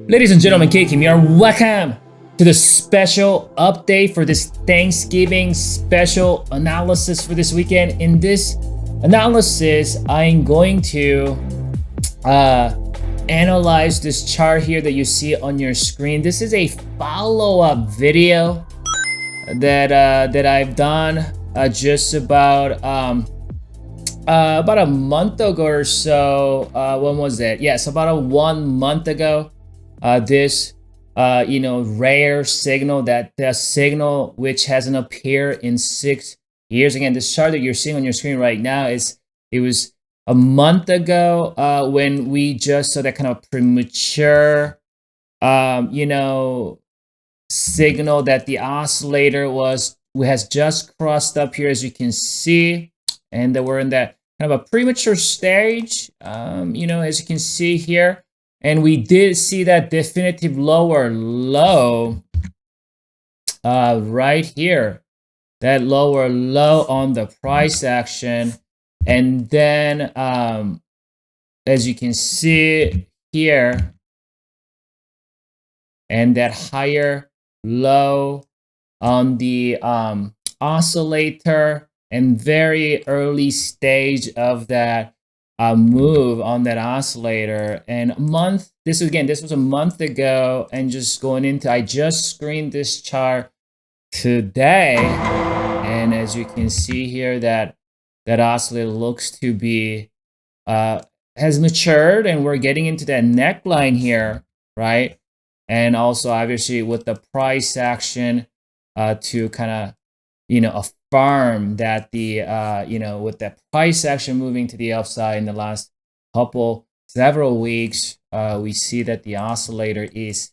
Ladies and gentlemen, Kim here. Welcome to the special update for this Thanksgiving special analysis for this weekend. In this analysis, I'm going to analyze this chart here that you see on your screen. This is a follow-up video that I've done just about a month ago or so. When was it? Yes, about 1 month ago. This rare signal, that the signal which hasn't appeared in 6 years. Again, this chart that you're seeing on your screen right now it was a month ago when we just saw that kind of premature signal that the oscillator has just crossed up here, as you can see, and that we're in that kind of a premature stage, as you can see here. And we did see that definitive lower low right here, that lower low on the price action. And then as you can see here, and that higher low on the oscillator, and very early stage of that move on that oscillator. And this was a month ago, and just going into, I just screened this chart today, and as you can see here, that oscillator looks to be has matured, and we're getting into that neckline here, right? And also obviously with the price action to kind of affirm that the with that price action moving to the upside in the last several weeks, we see that the oscillator is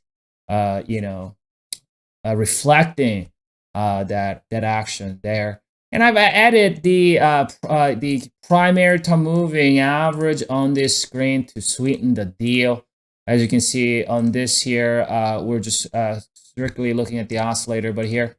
reflecting that action there. And I've added the primary time moving average on this screen to sweeten the deal. As you can see on this here, we're just strictly looking at the oscillator, but here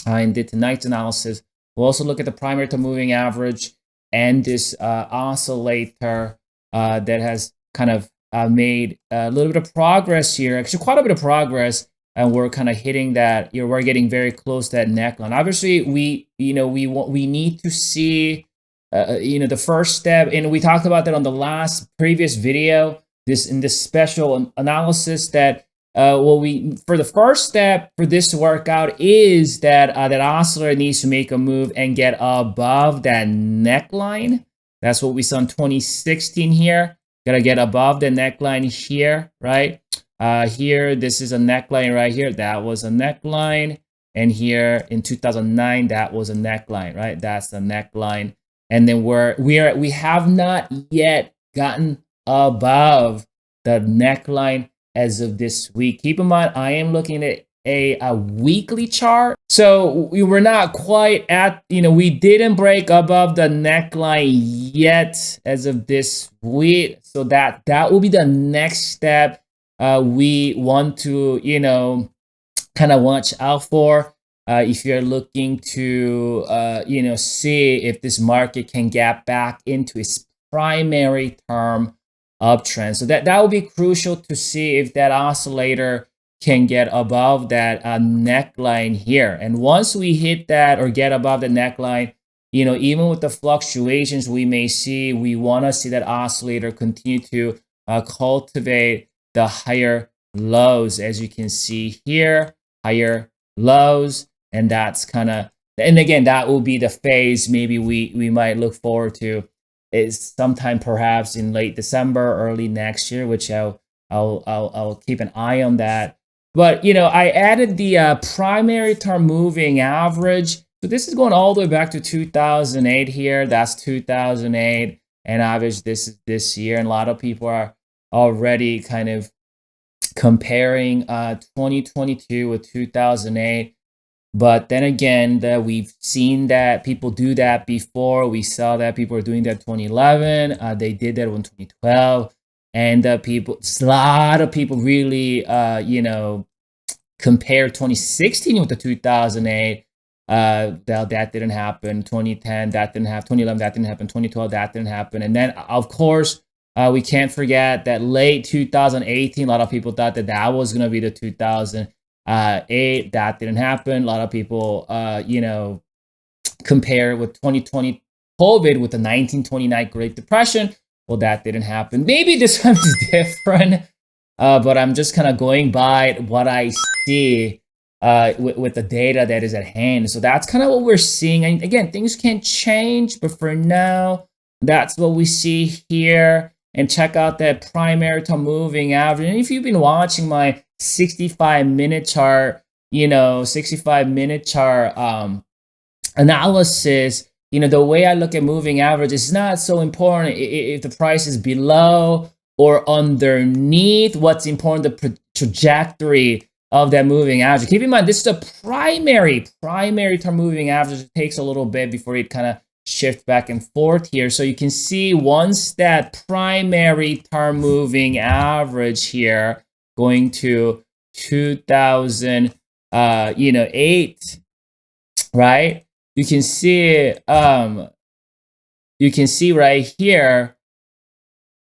in the tonight's analysis, we'll also look at the primary time moving average and this oscillator that has kind of made a little bit of progress here, actually quite a bit of progress, and we're kind of hitting that. We're getting very close to that neckline. Obviously, we need to see the first step, and we talked about that on the previous video. In this special analysis, that for the first step for this to work out is that that oscillator needs to make a move and get above that neckline. That's what we saw in 2016 here. Gotta get above the neckline here, right? Here, this is a neckline right here. That was a neckline. And here in 2009, that was a neckline, right? That's the neckline. And then we have not yet gotten above the neckline as of this week. Keep in mind, I am looking at a weekly chart, so we were not quite at, we didn't break above the neckline yet as of this week. So that will be the next step we want to kind of watch out for if you're looking to see if this market can get back into its primary term uptrend. So that will be crucial to see if that oscillator can get above that neckline here. And once we hit that or get above the neckline, even with the fluctuations we may see, we want to see that oscillator continue to cultivate the higher lows, as you can see here, higher lows. And that's and again, that will be the phase maybe we might look forward to is sometime perhaps in late December, early next year, which I'll keep an eye on that. But I added the primary term moving average. So this is going all the way back to 2008 here. That's 2008, and obviously this is this year. And a lot of people are already kind of comparing 2022 with 2008. But then again, we've seen that people do that before. We saw that people were doing that in 2011. They did that in 2012. And a lot of people really, compare 2016 with the 2008. That didn't happen. 2010, that didn't happen. 2011, that didn't happen. 2012, that didn't happen. And then, of course, We can't forget that late 2018, a lot of people thought that that was going to be the 2008. That didn't happen. A lot of people, compare with 2020 COVID with the 1929 Great Depression. Well, that didn't happen. Maybe this one is different, but I'm just kind of going by what I see with the data that is at hand. So that's kind of what we're seeing. And again, things can change, but for now, that's what we see here. And check out that primary to moving average. And if you've been watching my 65-minute chart, 65-minute chart analysis, the way I look at moving average is not so important if the price is below or underneath. What's important, the trajectory of that moving average. Keep in mind, this is a primary term moving average. It takes a little bit before it kind of shift back and forth here. So you can see once that primary term moving average here going to 2008, right? You can see right here,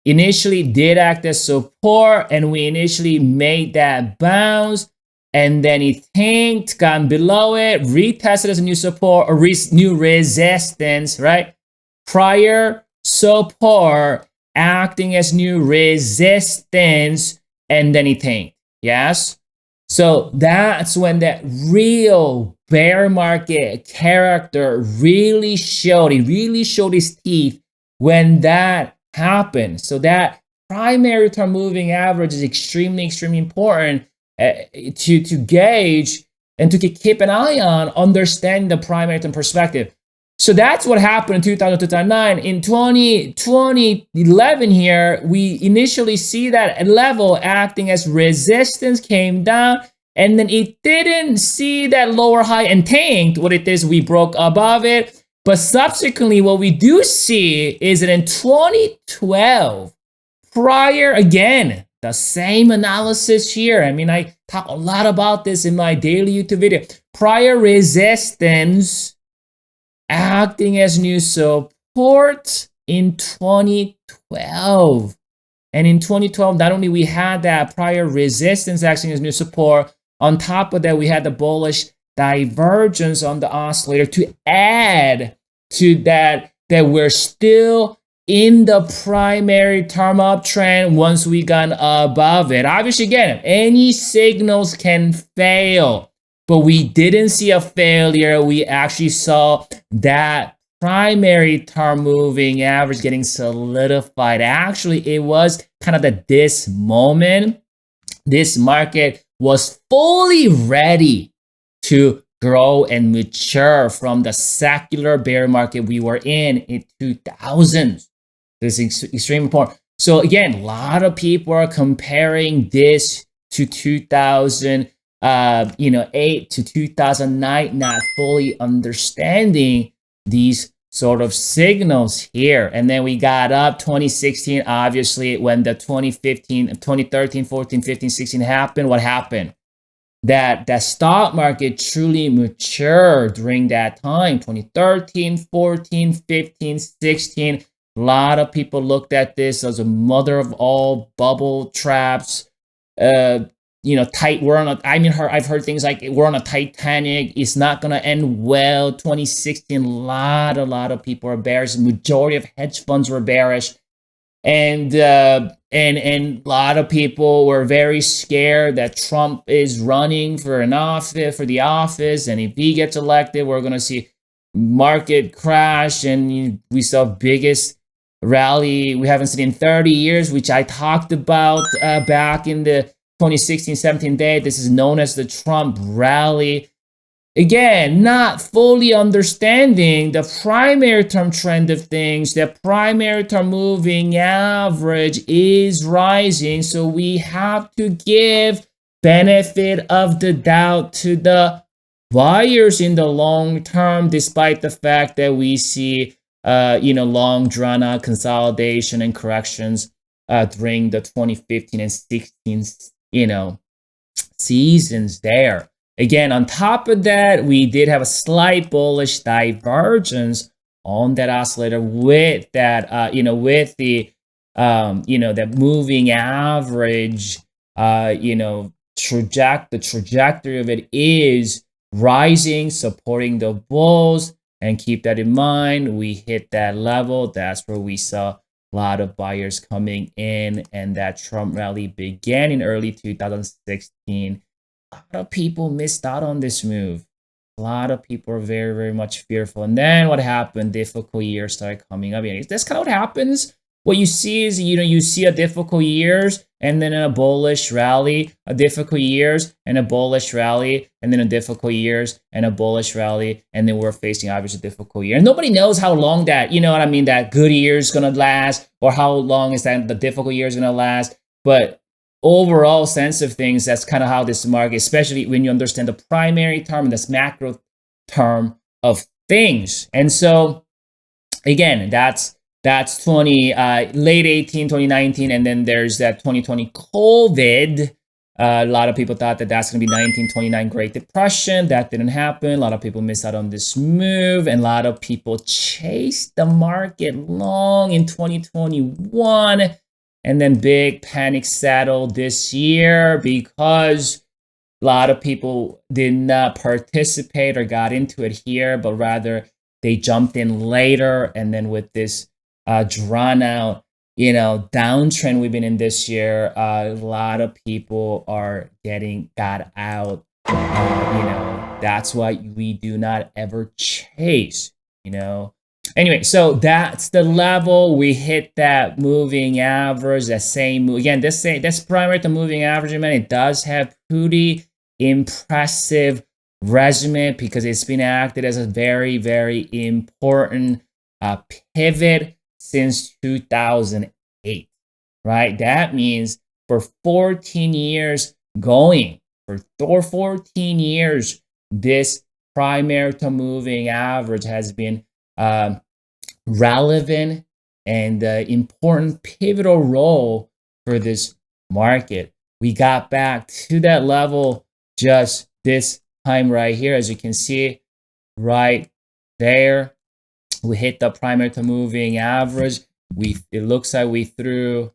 initially did act as support, and we initially made that bounce, and then it tanked, gone below it, retested as a new support or new resistance, right? Prior support acting as new resistance, and then it tanked. Yes? So that's when that real bear market character really showed. It really showed its teeth when that happened. So that primary term moving average is extremely important to gauge and to keep an eye on, understanding the primary term perspective. So that's what happened in 2009. In 2011 here, we initially see that level acting as resistance, came down, and then it didn't see that lower high and tanked. What it is, we broke above it. But subsequently, what we do see is that in 2012, prior, again, the same analysis here. I mean, I talk a lot about this in my daily YouTube video. Prior resistance acting as new support in 2012. And in 2012, not only we had that prior resistance acting as new support, on top of that, we had the bullish divergence on the oscillator to add to that we're still in the primary term uptrend once we got above it. Obviously, again, any signals can fail, but we didn't see a failure. We actually saw that primary term moving average getting solidified. Actually, it was kind of at this moment, this market was fully ready to grow and mature from the secular bear market we were in 2000s. This is extremely important. So again, a lot of people are comparing this to 2008 to 2009, not fully understanding these sort of signals here. And then we got up 2016, obviously, when the 2013, 14, 15, 16 happened. What happened? That stock market truly matured during that time, 2013, 14, 15, 16. A lot of people looked at this as a mother of all bubble traps. I've heard things like we're on a Titanic. It's not gonna end well. 2016, a lot of people are bearish. The majority of hedge funds were bearish, and a lot of people were very scared that Trump is running for the office, and if he gets elected, we're gonna see market crash, and we saw biggest rally we haven't seen in 30 years, which I talked about back in the 2016-17 day. This is known as the Trump rally. Again, not fully understanding the primary term trend of things. The primary term moving average is rising, so we have to give benefit of the doubt to the buyers in the long term, despite the fact that we see long drawn out consolidation and corrections during the 2015 and 16 seasons there. Again, on top of that, we did have a slight bullish divergence on that oscillator with that with the that moving average, the trajectory of it is rising, supporting the bulls. And keep that in mind. We hit that level. That's where we saw a lot of buyers coming in, and that Trump rally began in early 2016. A lot of people missed out on this move. A lot of people are very, very much fearful. And then what happened? Difficult years started coming up. And that's kind of what happens. What you see is, you see a difficult years and then a bullish rally, a difficult years and a bullish rally, and then a difficult years and a bullish rally, and then we're facing obviously a difficult year. And nobody knows how long that, that good year is going to last, or how long is that the difficult year is going to last. But overall sense of things, that's kind of how this market, especially when you understand the primary term and this macro term of things. And so again, that's late 2019, and then there's that 2020 COVID. A lot of people thought that that's going to be 1929 Great Depression. That didn't happen. A lot of people missed out on this move, and a lot of people chased the market long in 2021, and then big panic settled this year because a lot of people did not participate or got into it here, but rather they jumped in later. And then with this drawn out, downtrend we've been in this year, a lot of people got out. That's why we do not ever chase, Anyway, so that's the level. We hit that moving average, that same, again, that's primary to moving average, man. It does have pretty impressive resume because it's been acted as a very, very important pivot since 2008, right? That means for 14 years for 14 years, this primary to moving average has been relevant and important pivotal role for this market. We got back to that level just this time right here, as you can see right there. We hit the primary to moving average. It looks like we threw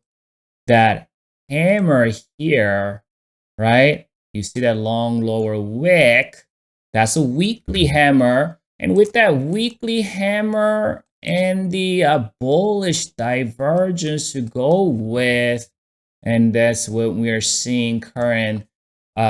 that hammer here, right? You see that long lower wick. That's a weekly hammer. And with that weekly hammer and the bullish divergence to go with, and that's what we are seeing current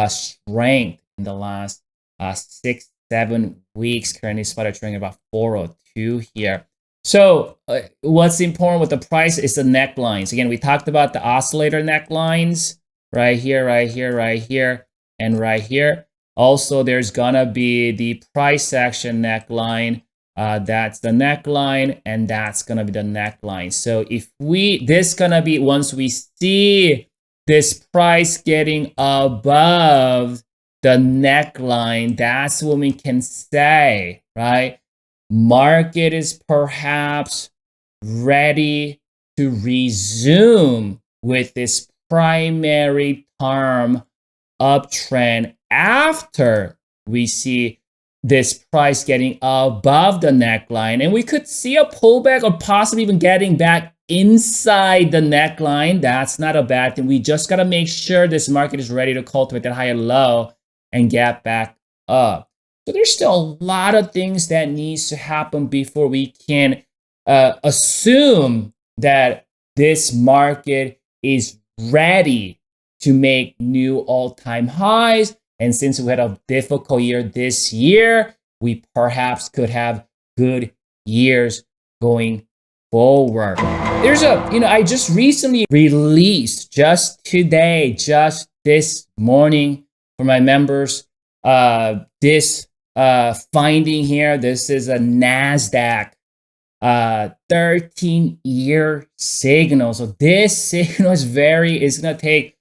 strength in the last 6-7 weeks. Currently spotted trading about 402 here. So what's important with the price is the necklines. Again, we talked about the oscillator necklines right here, right here, right here, and right here. Also, there's gonna be the price action neckline. That's the neckline, and that's gonna be the neckline. So this gonna be, once we see this price getting above the neckline, that's when we can say, right, market is perhaps ready to resume with this primary term uptrend after we see this price getting above the neckline. And we could see a pullback or possibly even getting back inside the neckline. That's not a bad thing. We just got to make sure this market is ready to cultivate that higher low and get back up. So there's still a lot of things that needs to happen before we can assume that this market is ready to make new all-time highs. And since we had a difficult year this year, we perhaps could have good years going forward. There's I just recently released, just today, just this morning for my members, this finding here. This is a NASDAQ 13-year signal. So this signal is it's going to take,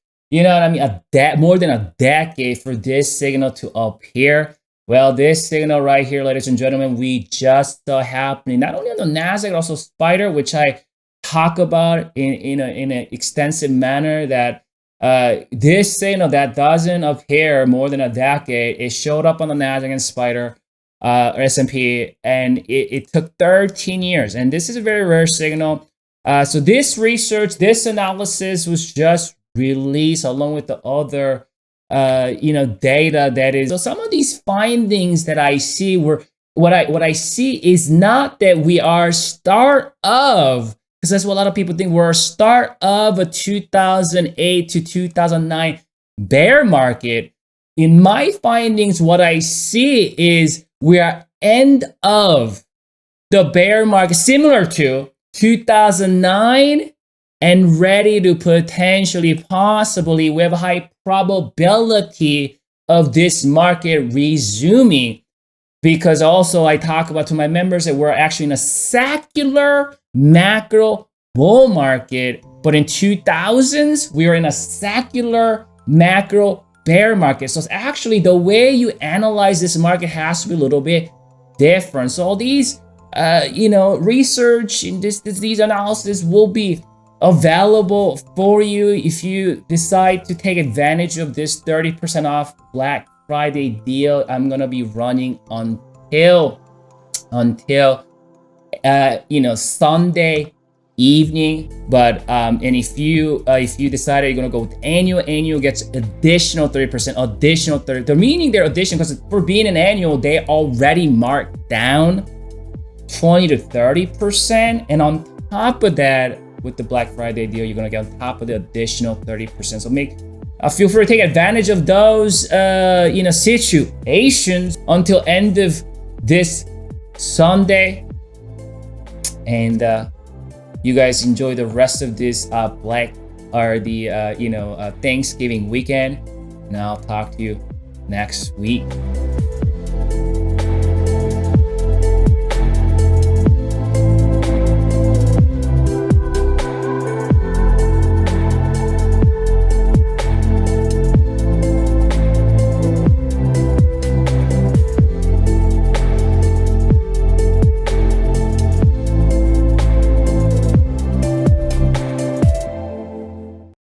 more than a decade for this signal to appear. Well, this signal right here, ladies and gentlemen, we just saw happening not only on the NASDAQ, but also Spider, which I talk about in an extensive manner, that this signal that doesn't appear more than a decade, it showed up on the NASDAQ and Spider, or S&P, and it took 13 years. And this is a very rare signal. So this research, this analysis was just released along with the other, data that is. So some of these findings that I see were what I see is not that we are start of, because that's what a lot of people think, we're a start of a 2008 to 2009 bear market. In my findings, what I see is we are end of the bear market, similar to 2009, and ready to potentially, possibly, we have a high probability of this market resuming. Because also I talk about to my members that we're actually in a secular macro bull market, but in 2000s, we were in a secular macro bear market. So it's actually the way you analyze this market has to be a little bit different. So all these research and these analysis will be available for you if you decide to take advantage of this 30% off Black Friday deal I'm gonna be running until Sunday evening. But and if you decide you're gonna go with annual gets additional 30%, additional 30. They're meaning they're additional because for being an annual, they already marked down 20 to 30%, and on top of that, with the Black Friday deal, you're gonna get on top of the additional 30%. So feel free to take advantage of those situations until end of this Sunday, and you guys enjoy the rest of this Thanksgiving weekend, and I'll talk to you next week.